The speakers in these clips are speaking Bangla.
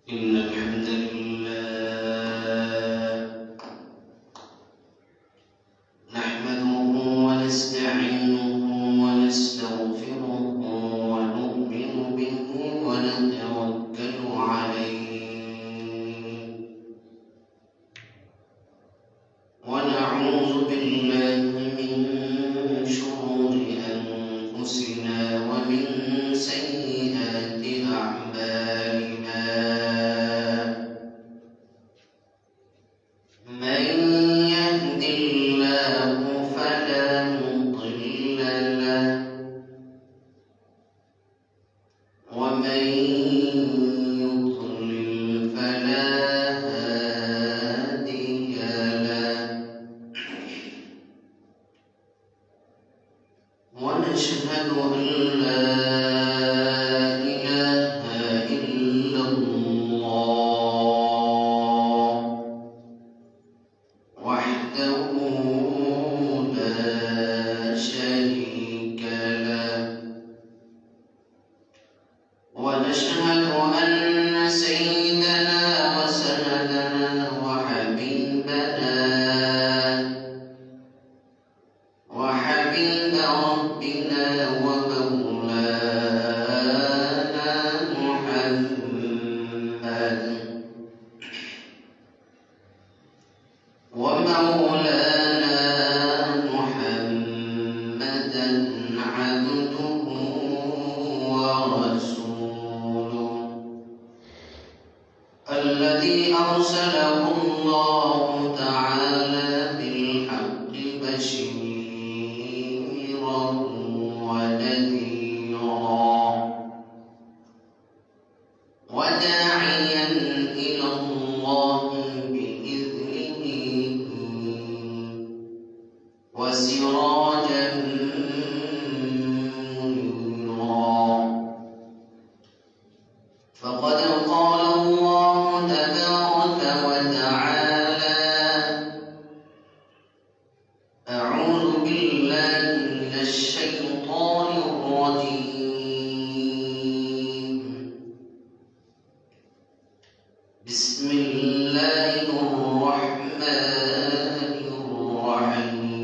إن الحمد لله نحمده ونستعينه ونستغفره ونؤمن به ونتوكل عليه ونعوذ بالله من شرور أنفسنا ومن سيئات أعمالنا من يهد الله فلا مضل له ومن يضلل فلا هادي له ونشهد أن لا إله إلا الله وحده لا شريك له ونشهد أن سيدنا وسندنا وحبيبنا وحبيب ربنا ومولانا محمد عبده ورسوله الذي أرسله الله تعالى بالحق بشيرا ونذيرا وداعيا إلى الله بإذنه وسراجا منيرا فقد قال الله تبارك وتعالى أعوذ بالله من الشيطان الرجيم بسم الله الرحمن الرحيم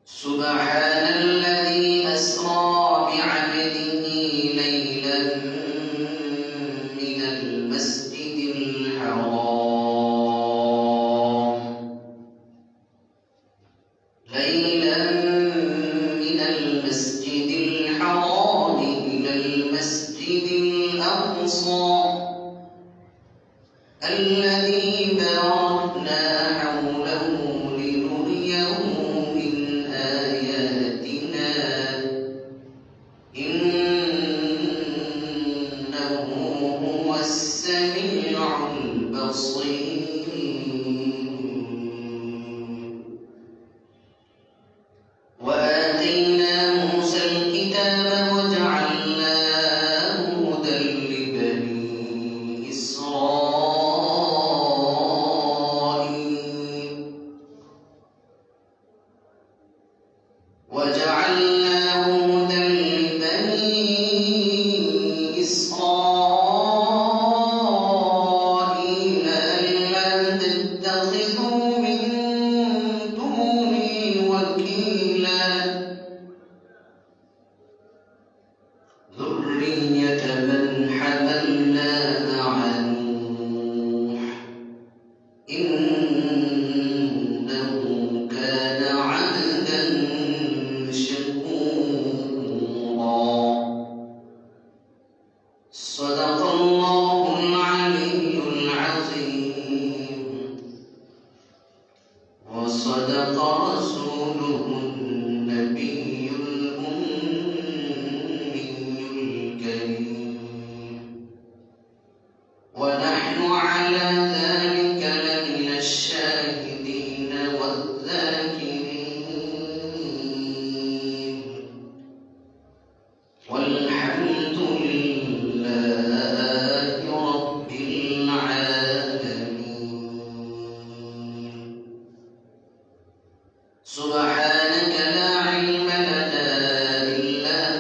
سبحان الذي أسرى بعبده ليلا من المسجد الحرام إلى المسجد الأقصى الذي باركنا حوله لنريه من آياتنا إنه هو السميع البصير وآتينا موسى الكتاب وجعلناه هدى لبني إسرائيل ألا تتخذوا من دوني وكيلا ذرية من حملنا مع نوح إنه كان عبدا شكورا صدق الله العلي العظيم وصدق رسوله النبي الأمي الكريم ونحن على ذلك لمن الشاهدين والذاكرين والحمد لله رب العالمين سبحانك لا علم لنا إلا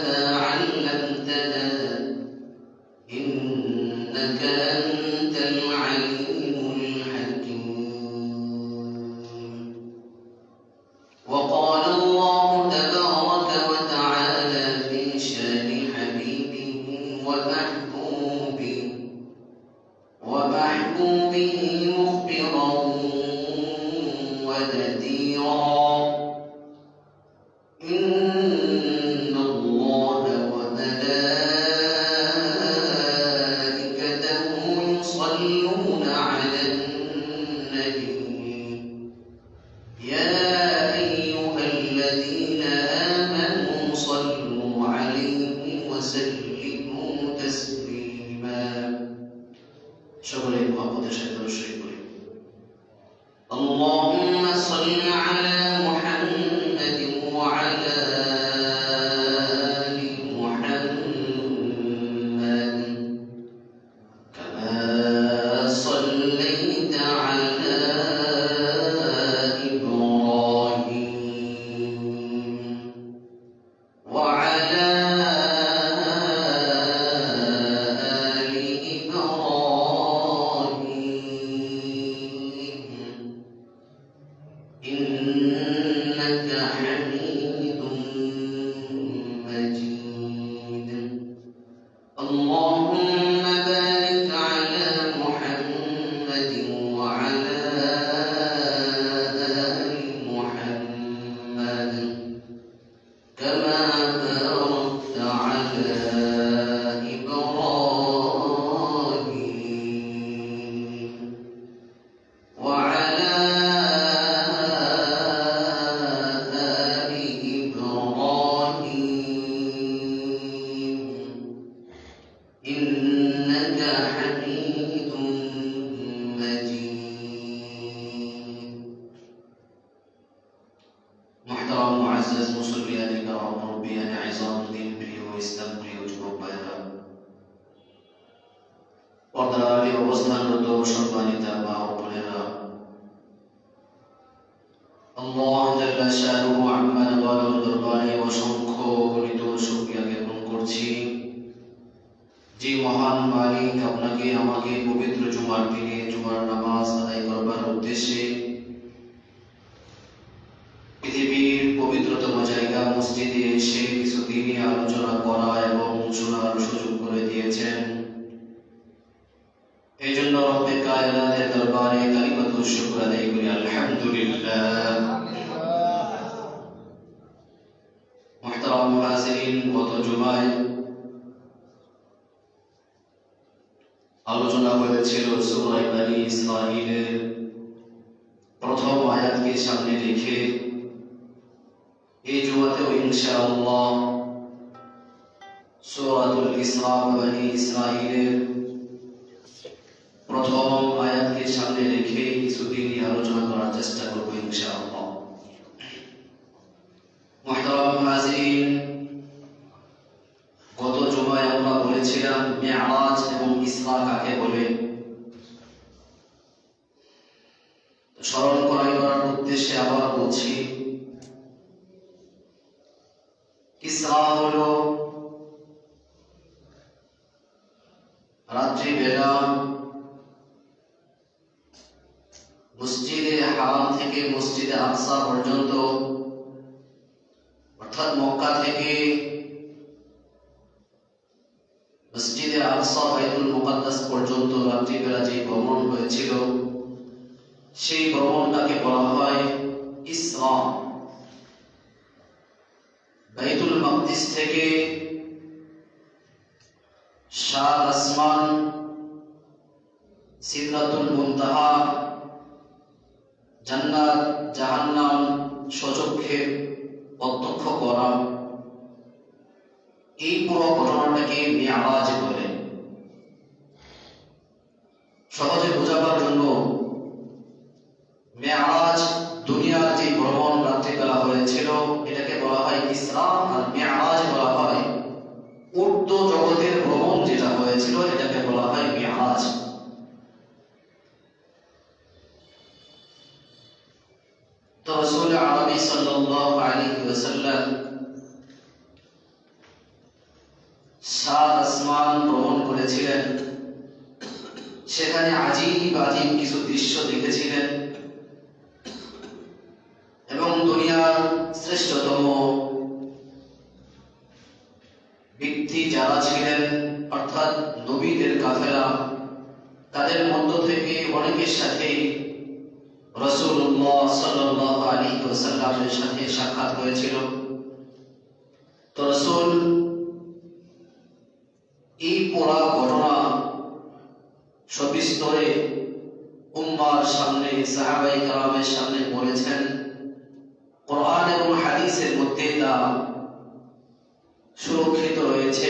মুআজ্জাজ মুসল্লিয়ান কিরাম মুরব্বিয়ান ইযামউদ্দিন প্রিয় ইসলাম প্রিয় যুবক ভাইরা, পর্দার আড়ালে অবস্থানরত সম্মানিতা মা ও বোনেরা, আল্লাহ জাল্লা শানুহু আম্মা নাওয়ালুর দরবারে অসংখ্য গণিত শুকরিয়া জ্ঞাপন করছি যে মহান মালিক আপনাকে আমাকে পবিত্র জুমার দিনে জুমার নামাজ আদায় করবার উদ্দেশ্যে পৃথিবীর পবিত্রতম জায়গা মসজিদে এসে কিছু দিনে আলোচনা করা এবং শোনার সুযোগ করে দিয়েছেন। এই জন্য রব্বে কায়নাতের দরবারে কালিমাতুশ শুকর আদায় করি আলহামদুলিল্লাহ। মুহতারাম হাজিরিন, গত জুমায় আলোচনা হয়েছিল সূরা বনী ইসরাঈলের প্রথম আয়াতকে সামনে রেখে। এই জুমাতেও ইনশাআল্লাহ সূরাতুল ইসরা বনী ইসরাঈলের প্রথম আয়াতকে সামনে রেখে কিছুদিন আলোচনা করার চেষ্টা করব ইনশাআল্লাহ। মুহতারাম হাজিরিন, গত জুমায় আমরা বলেছিলাম মি'রাজ এবং ইসরা কাকে বলে। স্মরণ করার উদ্দেশ্যে আবার বলছি, ইসরা হলো রাত্রিবেলা মসজিদে হারাম থেকে মসজিদে আকসা পর্যন্ত, অর্থাৎ মক্কা থেকে মসজিদে আকসা বাইতুল মুকাদ্দাস পর্যন্ত রাত্রিবেলা যে ভ্রমণ হয়েছিল সেই ভ্রমণটাকে বলা হয় ইসরা। বাইতুল মাকদিস থেকে সাত আসমান, সিদরাতুল মুনতাহা, জান্নাত জাহান্নাম স্বচক্ষে প্রত্যক্ষ করা, এই পুরো ঘটনাটাকে মি'রাজ বলে। সহজে বোঝাবার জন্য মি'রাজ দুনিয়ার যে ভ্রমণ রাত্রিবেলা হয়েছিল এটাকে বলা হয় ইসরা, আর মি'রাজ বলা হয় ঊর্ধ্ব জগতের ভ্রমণ যেটা হয়েছিল এটাকে বলা হয় মি'রাজ। তো রাসূল আরবি সাল্লাল্লাহু আলাইহি ওয়াসাল্লাম সাত আসমান ভ্রমণ করেছিলেন, সেখানে আজীব কিছু দৃশ্য দেখেছিলেন এবং দুনিয়ার শ্রেষ্ঠতম ব্যক্তি যারা ছিলেন অর্থাৎ নবীদের কাফেলা, তাদের মধ্য থেকে অনেকের সাথে রাসূলুল্লাহ সাল্লাল্লাহু আলাইহি ওয়াসাল্লামের সাথে সাক্ষাৎ হয়েছিল। তো রাসূল এই পুরা ঘটনা সবিস্তরে উম্মার সামনে, সাহাবায়ে কেরামের সামনে বলেছেন। কোরআন এবং হাদিসের মধ্যে তা সুরক্ষিত রয়েছে।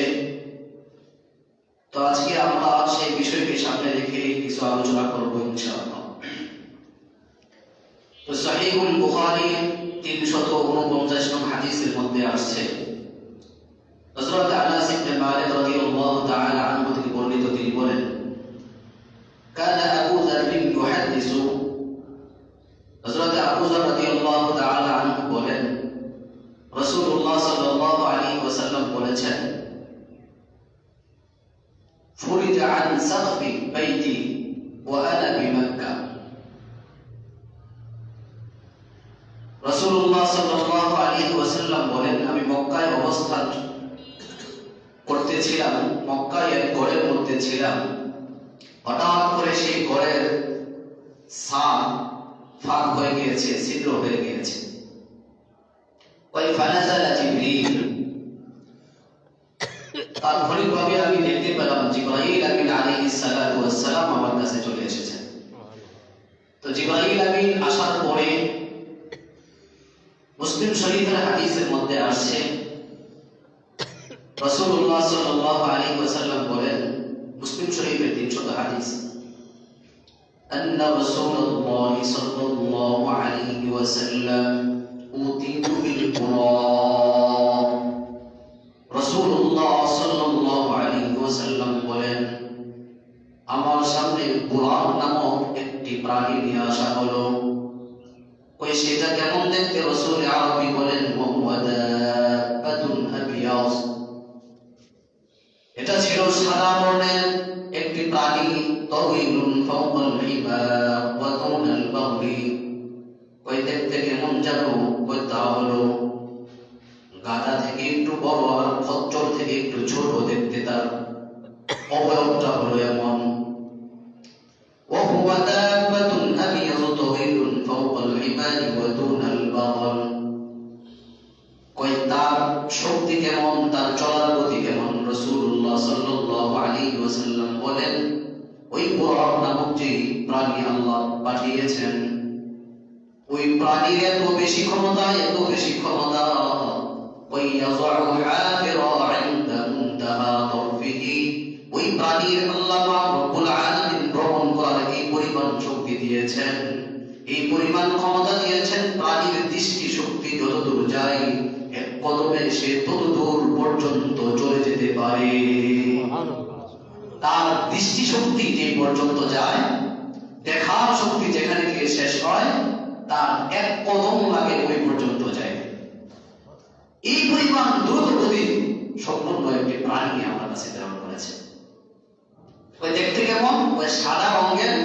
তো আজকে আমরা সেই বিষয়কে সামনে রেখে কিছু আলোচনা করব ইনশাআল্লাহ। তো সহিহুল বুখারী 349 নং হাদিসের মধ্যে আসছে, হযরত আনাস ইবনে মালিক রাদিয়াল্লাহু তাআলা আনহু থেকে বর্ণিত, তিনি বলেন, কানা আবু যার ইউহাদ্দিসু, হযরত আবু যার রাদিয়াল্লাহু তাআলা আনহু বলেন, রাসূলুল্লাহ সাল্লাল্লাহু আলাইহি ওয়াসাল্লাম বলেছেন, ফুরিজা আন সাকফি বাইতি ওয়া আনা বিমাক্কা। রাসূলুল্লাহ সাল্লাল্লাহু আলাইহি ওয়াসাল্লাম বলেন, আমি মক্কায় অবস্থান করতেছিলাম, মক্কায় এক ঘরের মধ্যে ছিলাম, হঠাৎ করে সেই ঘরের ছাদ ফাঁক হয়ে গিয়েছে, ছিদ্র হয়ে গিয়েছে। ওই ফানাজালা জিবরিল, তাৎক্ষণিকভাবে আমি দেখতে পেলাম জিবরাইল আমিন আলাইহিস সালাতু ওয়াস সালাম আমার কাছে চলে এসেছেন। তো জিবরাইল আমিন আসার পরে মুসলিম শরীফের হাদিসের মধ্যে আসছে, রাসূলুল্লাহ সাল্লাল্লাহু আলাইহি ওয়াসাল্লাম বলেন, মুসলিম শরীফের 300 হাদিস, أن رسول الله صلى الله عليه وسلم أوتيت بالقرآن রাসূলুল্লাহ সাল্লাল্লাহু আলাইহি ওয়াসাল্লাম বলেন, আমার সামনে বুরাক নামক একটি প্রাণী নিয়ে আসা হলো। ওই সেটা কেমন দেখতে? রাসূল আরবি বলেন, এটা ছিল সাদা বর্ণের একটি প্রাণী। তাওইলুন ফাওকাল হিবা ওয়া দুনাল বাগরি। ওই দেখতে কেমন জানো? ওই তা হলো গাধা থেকে একটু বড় আর খচ্চর থেকে একটু ছোট দেখতে। তার অবয়বটা হলো এমন। وهو دابة أبيض طويل فوق العباد ودون البغل। কই তার শক্তি কেমন, তার চলার গতি কেমন? রাসূলুল্লাহ সাল্লাল্লাহু আলাইহি ওয়াসাল্লাম বলেন, ওই বুরাক নামক যে প্রাণী আল্লাহ পাঠিয়েছেন, ওই প্রাণীর এত বেশি ক্ষমতা, এত বেশি ক্ষমতা, ওই ইয়াযউ হাফিরা ইনদা মুনতাহা তরফিহি। ওই প্রাণীর আল্লাহ পাক রব্বুল আলামিন ভ্রমণ করার এই পরিমাণ শক্তি দিয়েছেন, এই পরিমাণ ক্ষমতা দিয়েছেন, প্রাণীর দৃষ্টি শক্তি যতদূর যায় এক কদমে সে ততদূর পর্যন্ত চলে যেতে পারে। তার দৃষ্টি শক্তি যে পর্যন্ত যায়, দেখার শক্তি যেখানে গিয়ে শেষ হয়, তার এক কদম লাগে ওই পর্যন্ত যায়। এই পরিমাণ দ্রুত গতি সম্পূর্ণ একটি প্রাণী আমার কাছে প্রেরণ করেছে। ওই দেখতে কেমন? ওই সাদা রঙের,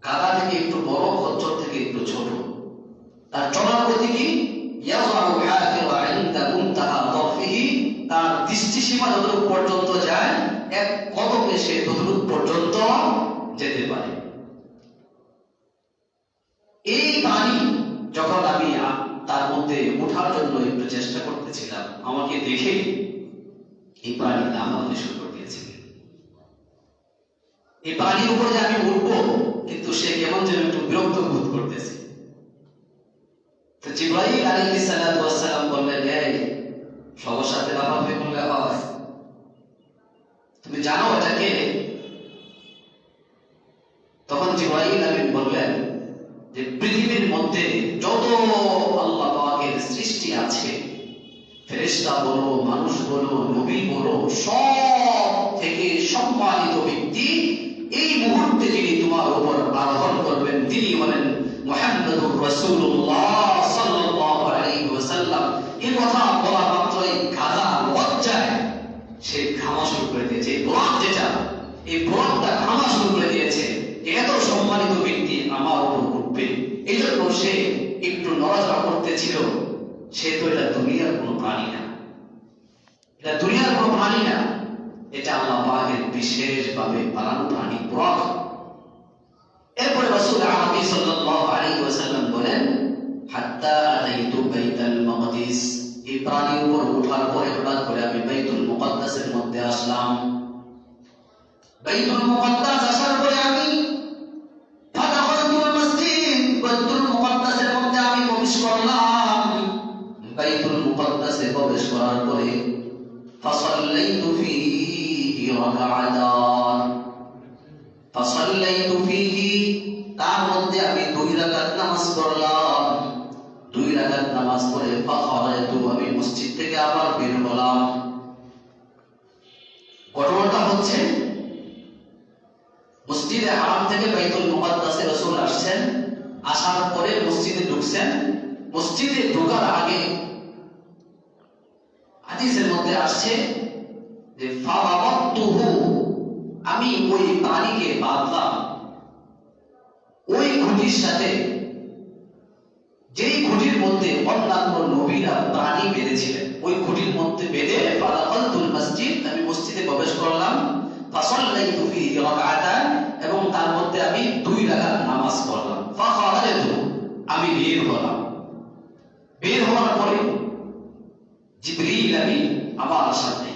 গাধা থেকে একটু বড়, খচ্চর থেকে একটু ছোট। তার চলার গতি কি? ইয়াযউ হাফিরা ইনদা মুনতাহা তরফিহি। তার দৃষ্টি সীমা যতটুকু পর্যন্ত যায়, এক কদমে সে ততটুকু পর্যন্ত যেতে পারে। এই প্রাণী যখন আমি তার মধ্যে ওঠার জন্য একটু চেষ্টা করতেছিলাম, আমাকে দেখে এই প্রাণী আমাকে শুরু করে দিয়েছিল। এই প্রাণীর উপরে আমি উঠবো, কিন্তু সে কেমন যেন একটু বিরক্ত বোধ করতেছে। তো জিবরাইল আলাইহিস সালাতু ওয়াস সালাম বললেন, এই সবার সাথে লাফালাফি করলে হয়? তুমি জানো এটা কে? তখন জিবরাইল আমিন বললেন যে পৃথিবীর মধ্যে যত আল্লাহ পাকের সৃষ্টি আছে, ফেরেশতা বলো, মানুষ বলো, নবী বলো, সব থেকে সম্মানিত ব্যক্তি এই মুহূর্তে যিনি তোমার উপর আরোহণ করবেন, তিনি হলেন মুহাম্মদুর রাসূলুল্লাহ সাল্লাল্লাহু আলাইহি ওয়াসাল্লাম। এই কথা বলা মাত্রই গাধা লজ্জায় সে ঘামা শুরু করে দিয়েছে। বুরাক যেটা, এই বুরাকটা ঘামা শুরু করে দিয়েছে। এত সম্মানিত ব্যক্তি আমার উপর উঠবে, এই জন্য সে একটু নড়াচড়া করতেছিল। সে তো এটা দুনিয়ার কোনো প্রাণী না, এটা দুনিয়ার কোনো প্রাণী না, এটা আল্লাহ পাকের বিশেষভাবে বানানো প্রাণী বুরাক। এরপরে রাসূল আরবি সাল্লাল্লাহু আলাইহি ওয়াসাল্লাম বলেন, হাত্তা আতাইতু বাইতুল মাকদিস। এই প্রাণীর উপর ওঠার পরে হঠাৎ করে আমি বাইতুল মুকাদ্দাসের মধ্যে আসলাম। বাইতুল মুকাদ্দাস আসার পরে আমি ফাদাখালতুল মসজিদ, বাইতুল মুকাদ্দাসের মধ্যে আমি প্রবেশ করলাম। বাইতুল মুকাদ্দাসে প্রবেশ করার পরে ফাসাল্লাইতু ফীহি রাকাআতান, ফাসাল্লাইতু ফীহি, তার মধ্যে আমি 2 রাকাত নামাজ পড়লাম। 2 রাকাত নামাজ পড়ে ফাখারাতু, আমি মসজিদ থেকে আবার বের হলাম। ঘটনাটা হচ্ছে মসজিদে হারাম থেকে বাইতুল মুকাদ্দাসে রাসূল আসছেন, আসার পরে মসজিদে ঢুকছেন। মসজিদে ঢোকার আগে হাদিসের মধ্যে আসছে যে ফারাবাতুহু, আমি ওই প্রাণীকে বাঁধলাম ওই খুঁটির সাথে, যেই খুঁটির মধ্যে অন্যান্য নবীরা প্রাণী বেঁধেছিলেন। ওই খুঁটির মধ্যে বেঁধে ফাদাখালতুল মসজিদ, আমি মসজিদে প্রবেশ করলাম। ফাসাল্লাইতু ফীহি রাকাআতান, এবং তার মধ্যে আমি 2 রাকাত নামাজ পড়লাম। ফাখারাতু, আমি বের হলাম। বের হওয়ার পরে জিবরিল আমিন আমার সামনে,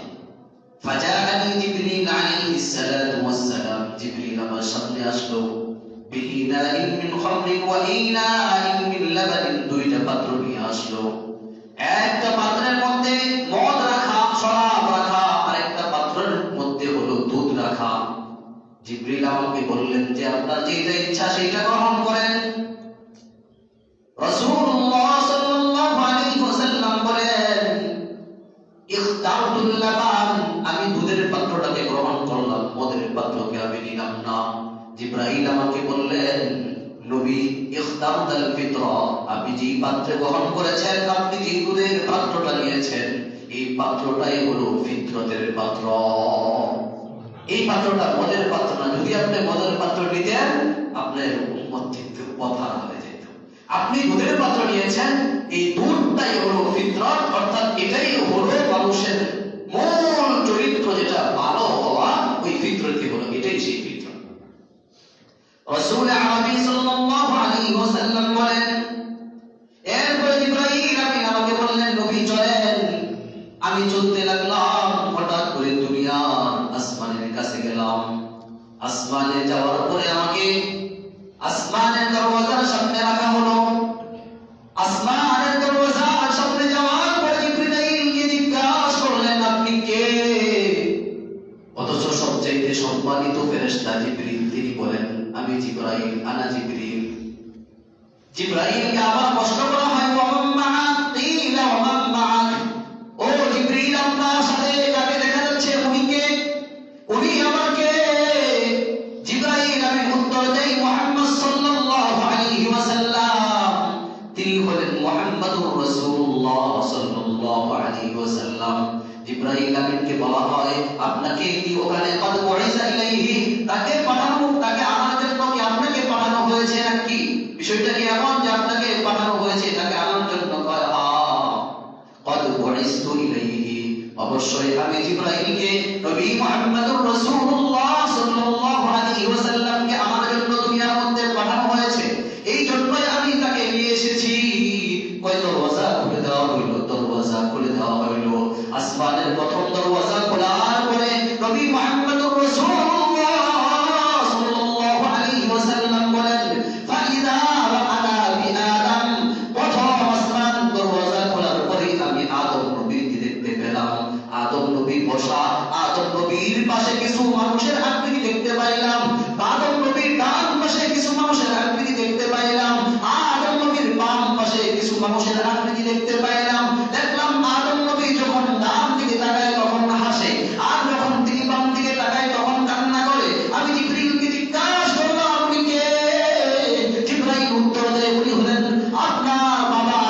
ফাজাআনি জিবরিল আলাইহিস সালাতু ওয়াস সালাম, জিবরিল আমার সামনে আসলো। বিইনাইন মিন খামরিন ওয়া ইনাইন মিন লাবানিন, 2টা পাত্র নিয়ে আসলো। একটা পাত্রের মধ্যে মদ রাখা, শরাব রাখা, আর একটা পাত্রের মধ্যে হলো দুধ রাখা। জিবরিল আমাকে বললেন যে আপনার যেটা ইচ্ছা সেটা গ্রহণ করেন। রাসূলুল্লাহ সাল্লাল্লাহু নবী ইখতারতাল ফিতরা, আপনি যে পাত্রে গ্রহণ করেছেন, আপনি যে দুধের পাত্রটা নিয়েছেন, এই পাত্রটাই হলো ফিতরতের পাত্র। এই পাত্রটা মদের পাত্র না। যদি আপনি মদের পাত্র নিতেন, আপনার উম্মত কিন্তু পথহারা হয়ে যেত। আপনি দুধের পাত্র নিয়েছেন, এই দুধটাই হলো ফিতরত, অর্থাৎ এটাই হলো মানুষের মূল চরিত্র, যেটা ভালো হওয়া ওই ফিতরতই হলো, এটাই সেই ফিতরত। রাসূল আরবি সাল্লাল্লাহু আলাইহি ওয়াসাল্লাম বলেন, এরপরে জিবরাইল আমিন আমাকে বললেন, নবী চলেন। আমি চলতে লাগলাম, হঠাৎ করে দুনিয়ার আসমানের কাছে গেলাম। আসমানে যাওয়ার পরে আমাকে আসমানের দরওয়াজার সামনে রাখা হলো। আসমানের দরওয়াজার সামনে যাওয়ার পরে জিবরাইলকে জিজ্ঞাসা করলেন, আপনি কে? অথচ সবচাইতে সম্মানিত ফেরেশতা জিবরিল, তিনি বলেন, আমি জিবরাইল, আনা জিবরিল। জিবরাইলকে আবার প্রশ্ন করা হয়, ওয়া মান মা'আক? কিলা ওয়া মান মা'আক? ও জিবরিল, আপনার সাথে কাকে দেখা যাচ্ছে? উনি কে? উনি আমার কে? জিবরাইল আমি উত্তর দেই, মুহাম্মদ সাল্লাল্লাহু আলাইহি ওয়াসাল্লাম। তিনি হলেন মুহাম্মাদুর রাসূলুল্লাহ সাল্লাল্লাহু আলাইহি ওয়াসাল্লাম। জিবরাইল আমিনকে বলা হয়, আপনাকে কি ওখানে কদ বুইসা ইলাইহি, তাকে পাঠানো, তাকে আমার জন্য কি আপনাকে পাঠানো হয়েছে নাকি? বিষয়টা কি এমন যে আপনাকে পাঠানো হয়েছে তাকে আনার জন্য? কয় কদ বুইসতু ইলাইহি, অবশ্যই আমি জিবরাইলকে নবী মুহাম্মদুর রাসূলুল্লাহ সাল্লাল্লাহু আলাইহি ওয়াসাল্লামকে আমার জন্য দুনিয়ার মধ্যে পাঠানো হয়েছে, এই জন্যই আমি তাকে নিয়ে এসেছি। কয় দরওয়াজা খুলে দেওয়া হইল, দরওয়াজা খুলে দেওয়া হইল। আসমানের প্রথম দরওয়াজা খোলার পরে নবী মুহাম্মদুর রাসূলুল্লাহ সাল্লাল্লাহু আলাইহি ওয়াসাল্লাম বলেন, ফাইদা আনা বিআদম, প্রথম আসমান দরওয়াজা খোলার পরে আমি আদম নবীকে দেখতে পেলাম। আদম নবী বসা, আদম নবীর পাশে কিছু মানুষের আকৃতি দেখতে পাইলাম। আদম নবীর ডান পাশে কিছু মানুষের আকৃতি দেখতে পাইলাম। আদম নবীর বাম পাশে কিছু মানুষের আকৃতি দেখতে পাইলাম। দেখলাম আদম নবী যখন ডান দিকে তাকায় তখন হাসে, আর যখন তিনি বাম দিকে তাকায় তখন কান্না করে। আমি জিবরাইলকে জিজ্ঞাসা করলাম, আপনি কে? জিবরাইল উত্তর দেয়, উনি হলেন আপনার বাবা,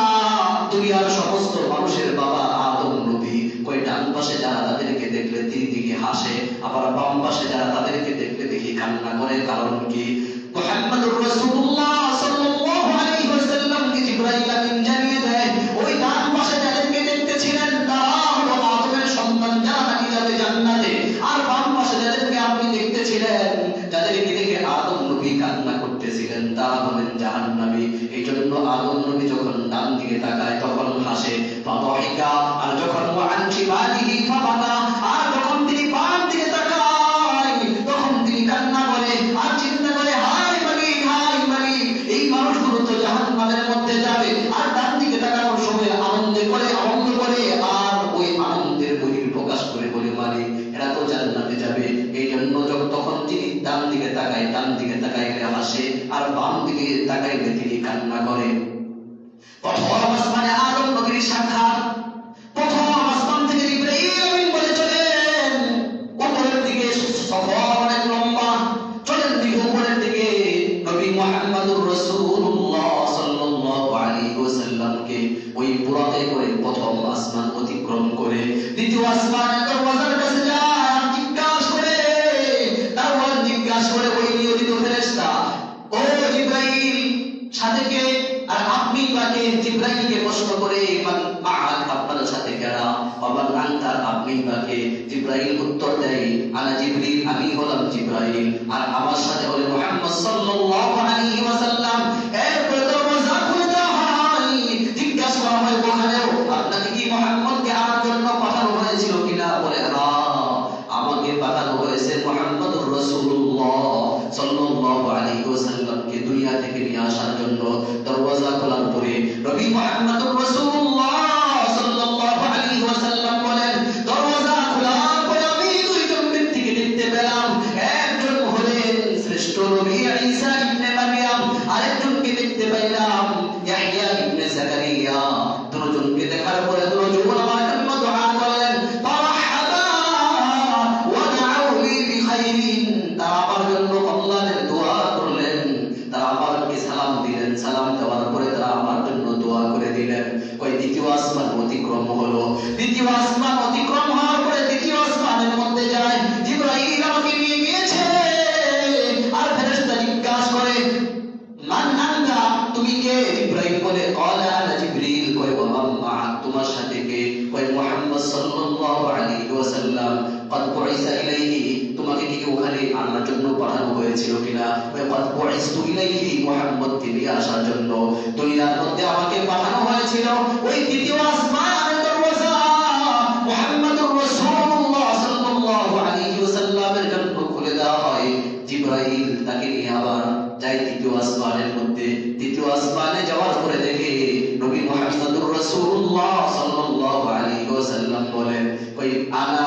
দুনিয়ার সমস্ত মানুষের বাবা আদম নবী। কই ডান পাশে যারা তাদেরকে দেখলে তিনি দিকে হাসে, আবার বাম পাশে যারা তাদেরকে দেখলে দেখি কান্না করে। কারণ কি? মুহাম্মদুর রাসূলুল্লাহ সাল্লাল্লাহু আলাইহি ওয়াসাল্লামকে জিবরাইল আমিন জানিয়ে দেয়, ওই ডান পাশে যাদেরকে দেখতেছিলেন তারা হলো আদমের সন্তান, যারা নাকি যাবে জান্নাতে। আর বাম পাশে যাদেরকে আপনি দেখতেছিলেন, যাদেরকে দেখে আদম নবী কান্না করতেছিলেন, তারা হলেন জাহান্নামী। এই জন্য আদম নবী যখন ডান দিকে তাকায় তখন হাসে, ফাদাহিকা, আর যখন ওয়ান শিমালিহি ফাবাকা, আর যখন তিনি বাম দিকে তাকায় তখন তিনি কান্না করে আর চিন্তা করে, হায় মালিক, হায় মালিক, এই মানুষগুলো তো জাহান্নামের মধ্যে যাবে। আর ডান দিকে তাকানোর সময় আনন্দ করে, আর ওই আনন্দের বহিঃপ্রকাশ করে বলে, মালিক, এরা তো জান্নাতে যাবে। এই জন্য তখন তিনি ডান দিকে তাকায়, ডান দিকে তাকাইলে হাসে, আর বাম দিকে তাকাইলে তিনি কান্না করে। প্রথম আসমানে আদম নবীর সাক্ষাৎ। প্রথম আসমান থেকে জিবরাইল আমিন বলে চলেন উপরের দিকে, সফর অনেক লম্বা, চলেন দিকে উপরের দিকে। নবী মুহাম্মদুর রাসূলুল্লাহ সাল্লাল্লাহু আলাইহি ওয়াসাল্লামকে ওই বুরাকে করে প্রথম আসমান অতিক্রম করে দ্বিতীয় আসমানের দরওয়াজার কাছে যায়। জিজ্ঞাসা করে ওই নিয়োজিত ফেরেশতা, ও জিবরাইল, সাথে কে? আর আপনি কাকে? জিবরাইলকে প্রশ্ন করে, মান মা'আক, আপনার সাথে কারা? ওমান আনতা, আপনি কাকে? জিবরাইল উত্তর দেয়, আনা জিবরিল, আমি হলাম জিবরাইল, আর আমার সাথে হলেন মুহাম্মদ সাল্লাল্লাহু আলাইহি ওয়াসাল্লাম। এরপরে দরওয়াজা খুলে দেওয়া হয়। জিজ্ঞাসা করা হয়, ওখানেও আপনাকে কি মুহাম্মদকে আমার জন্য পাঠানো হয়েছিল কিনা? বলে, হ্যাঁ, আমাকে পাঠানো হয়েছে মুহাম্মদুর রাসূলুল্লাহ সাল্লাল্লাহু আলাইহি ওয়াসাল্লামকে দুনিয়া থেকে নিয়ে আসার জন্য। দরওয়াজা খোলার পরে নবী মুহাম্মদুর রাসূলুল্লাহ সাল্লাল্লাহু আলাইহি ওয়াসাল্লাম বলেন, দরওয়াজা খোলার পরে আমি দুইজন ব্যক্তিকে দেখতে পেলাম। একজন হলেন শ্রেষ্ঠ নবী ঈসা ইবনে মারইয়াম, আরেকজনকে দেখতে পেলাম ইয়াহইয়া ইবনে যাকারিয়া। দুজনকে দেখার পরে দুজন আমার জন্য দোয়া করলেন, মারহাবা ওয়া দাউ লি বিখাইরিন, তারা আমার জন্য কল্যাণের দোয়া করলেন, তারা আমাকে সালাম ওই দ্বিতীয় আসমান অতিক্রম হলো। দ্বিতীয় আসমান অতিক্রম হওয়ার পরে তৃতীয় আসমানের মধ্যে যায়। জিবরাইল আমাকে নিয়ে গিয়েছে। আর ফেরেশতা জিজ্ঞাসা করে, মান আনতা, তুমি কে? জিবরাইল বলে, ক্বালা আনা জিবরিল। কয় ওয়া মান মা'আক, তোমার সাথে কে? কয় মুহাম্মদ সাল্লাল্লাহু আলাইহি ওয়াসাল্লাম। ক্বাদ বুইসা ইলাইহি, তোমাকে কি ওখানে আনার জন্য পাঠানো হয়েছিল কিনা? কয় ক্বাদ বুইসতু ইলাইহি, মুহাম্মদকে নিয়ে আসার জন্য দুনিয়ার মধ্যে আমাকে পাঠানো হয়েছিল। ওই তৃতীয় আসমানের দরওয়াজা মুহাম্মদুর রাসূলুল্লাহ সাল্লাল্লাহু আলাইহি ওয়াসাল্লামের জন্য খুলে দেওয়া হয়। জিবরাইল তাকে নিয়ে আবার যায় তৃতীয় আসমানের মধ্যে। তৃতীয় আসমানে যাওয়ার পরে দেখে নবী মুহাম্মদুর রাসূলুল্লাহ সাল্লাল্লাহু আলাইহি ওয়াসাল্লাম বলেন, ওই আনা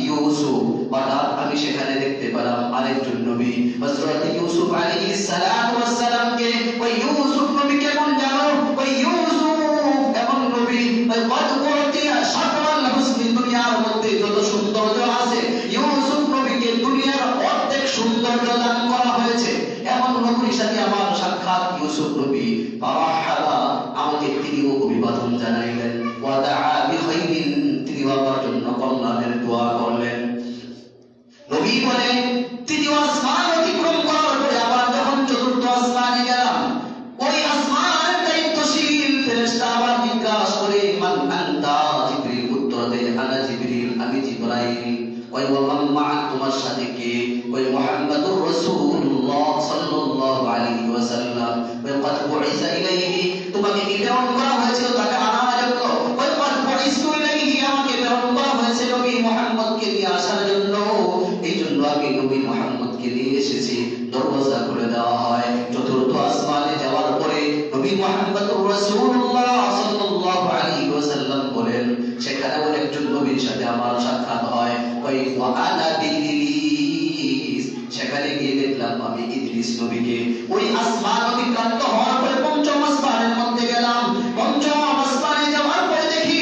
ইউসুফ। হঠাৎ আমি সেখানে দেখতে পেলাম আরেকজন নবী, হযরত ইউসুফ আলাইহিস সালাতু ওয়াস সালামকে। ওই ইউসুফ নবী কেমন জানো? ওই ইউসুফ এমন নবী, ওই কত বড়টিয়া শাতওয়াল হুসনি, দুনিয়ার মধ্যে যত সৌন্দর্য আছে ইউসুফ নবীকে দুনিয়ার অর্ধেক সৌন্দর্য দান করা হয়েছে। এমন নবীর সাথে আমার সাক্ষাৎ। ইউসুফ নবী ফারাহাবা, আমাকে তিনিও অভিবাদন জানাইলেন। ওয়া দাআ বিখাইরিন, তিনি আমার জন্য কল্যাণের দোয়া করলেন। নবী বলে, তৃতীয় আসমান অতিক্রম করার পরে আবার যখন চতুর্থ আসমানে গেলাম, ওই আসমানের দায়িত্বশীল ফেরেশতা আবার জিজ্ঞাসা করে, মান আনতা? জিবরিল উত্তর দেয়, আনা জিবরিল, আমি জিবরাইল। ওই ওয়া মান মা'আক, তোমার সাথে কে? ওই মুহাম্মদুর রাসূলুল্লাহ সাল্লাল্লাহু আলাইহি ওয়াসাল্লাম। ওই ক্বাদ বুইসা ইলাইহি, তোমাকে কি প্রেরণ করা হয়েছিল তাকে আনার জন্য? ওই ক্বাদ বুইসতু ইলাইহি, আমাকে প্রেরণ করা হয়েছে নবী মুহাম্মদকে নিয়ে আসার জন্য। এই জন্য আমি নবী মুহাম্মদকে নিয়ে এসেছি। দরওয়াজা খুলে দেওয়া হয়। চতুর্থ আসমানে যাওয়ার পরে নবী মুহাম্মদুর রাসূলুল্লাহ সাল্লাল্লাহু আলাইহি ওয়াসাল্লাম বলেন, সেখানেও একজন নবীর সাথে আমার সাক্ষাৎ হয়। ওই ওয়া আনা ইদ্রিস, সেখানে গিয়ে দেখলাম আমি ইদ্রিস নবীকে। ওই আসমান অতিক্রান্ত হওয়ার পরে পঞ্চম আসমানের মধ্যে গেলাম। পঞ্চম আসমানে যাওয়ার পরে দেখি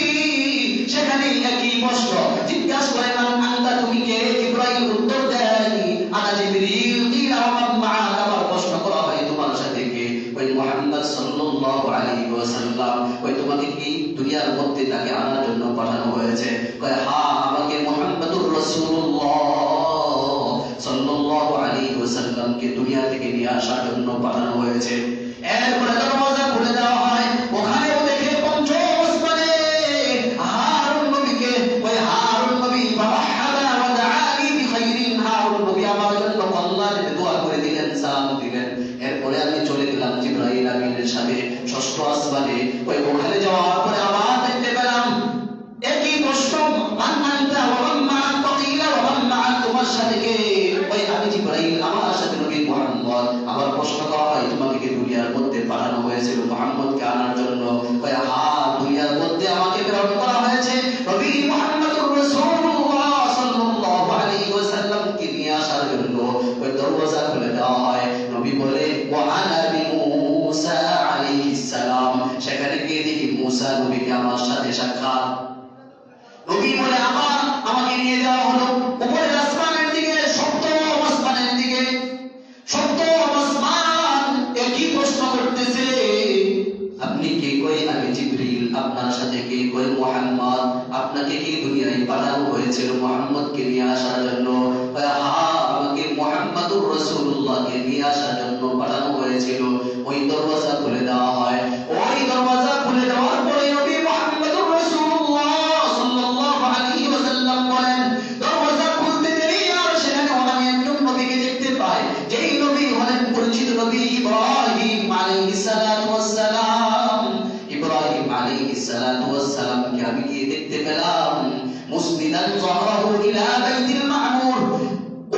সেখানে একই প্রশ্ন। জিজ্ঞাসা করে, মান আনতা, তুমি কে? জিবরাইল উত্তর দেয়, আনা জিবরিল। কিলা ওয়া মান মা'আক, আবার প্রশ্ন করা হয়, তোমার সাথে কে? ওই মুহাম্মদ সাল্লাল্লাহু আলাইহি ওয়াসাল্লাম। ওই তোমাকে কি দুনিয়ার মধ্যে তাকে আনার জন্য পাঠানো হয়েছে? কয় হ্যাঁ, আমাকে মুহাম্মদুর রাসূলুল্লাহ সাল্লাল্লাহু আলাইহি ওয়াসাল্লামকে দুনিয়া থেকে নিয়ে আসার জন্য পাঠানো হয়েছে। এরপরে দরওয়াজা খুলে দেওয়া হয়। ওখানেও দেখে পঞ্চম আসমানে হারুন নবীকে। ওই হারুন নবী ফারাহাবা ওয়া দাআলি বিখাইরিন, হারুন নবী আমার জন্য কল্যাণের দোয়া করে দিলেন, সালাম দিলেন। এরপরে আমি চলে গেলাম জিবরাইল আমিনের সাথে ষষ্ঠ আসমানে। ওই ওখানে যাওয়ার পরে আবার দেখতে পেলাম একই প্রশ্ন, মান আনতা ওয়া মান মা'আক, কিলা ওয়া মান মা'আক, তোমার সাথে কে? ওই আমি জিবরাইল, আমার সাথে নবী মুহাম্মদ। আবার প্রশ্ন করা হয়, তোমাকে কি দুনিয়ার মধ্যে পাঠানো হয়েছিল মুহাম্মদকে আনার জন্য? কয় হ্যাঁ, দুনিয়ার মধ্যে আমাকে প্রেরণ করা হয়েছে নবী মুহাম্মদুর রাসূলুল্লাহ সাল্লাল্লাহু আলাইহি ওয়াসাল্লামকে নিয়ে আসার জন্য। ওই দরওয়াজা খুলে দেওয়া হয়। নবী বলে, ওয়া আনা বিমূসা আলাইহিস সালাম। সেখানে গিয়ে দেখি মুসা নবীকে আমার সাথে সাক্ষাৎ। নবী বলে, আবার আমাকে নিয়ে যাওয়া হলো উপরের আসমানের দিকে, সপ্তম আসমানের দিকে। সপ্তম আসমান একই প্রশ্ন করতেছে, আপনি কে? কই আমি জিবরিল। আপনার সাথে কে? কই মুহাম্মদ। আপনাকে কি দুনিয়ায় পাঠানো হয়েছিল মুহাম্মদকে নিয়ে আসার জন্য? কয় হ্যাঁ, আমাকে মুহাম্মদুর রাসূলুল্লাহকে নিয়ে আসার জন্য পাঠানো হয়েছিল। ওই দরওয়াজা খুলে দেওয়া হয়। ওই দরওয়াজা খুলে দেওয়ার পরে নবী মুহাম্মদুর রাসূলুল্লাহ সাল্লাল্লাহু আলাইহি ওয়াসাল্লাম বলেন, দরওয়াজা খুলতে দেরি আর সেখানে আমি একজন নবীকে দেখতে পাই, যেই নবী হলেন পরিচিত নবী ইব্রাহিম আলাইহিস সালাতু ওয়াস সালাম। ইব্রাহিম আলাইহিস সালাতু ওয়াস সালামকে আমি গিয়ে দেখতে পেলাম মুসনিদান যাহরাহু ইলা বাইতিল মা'মুর।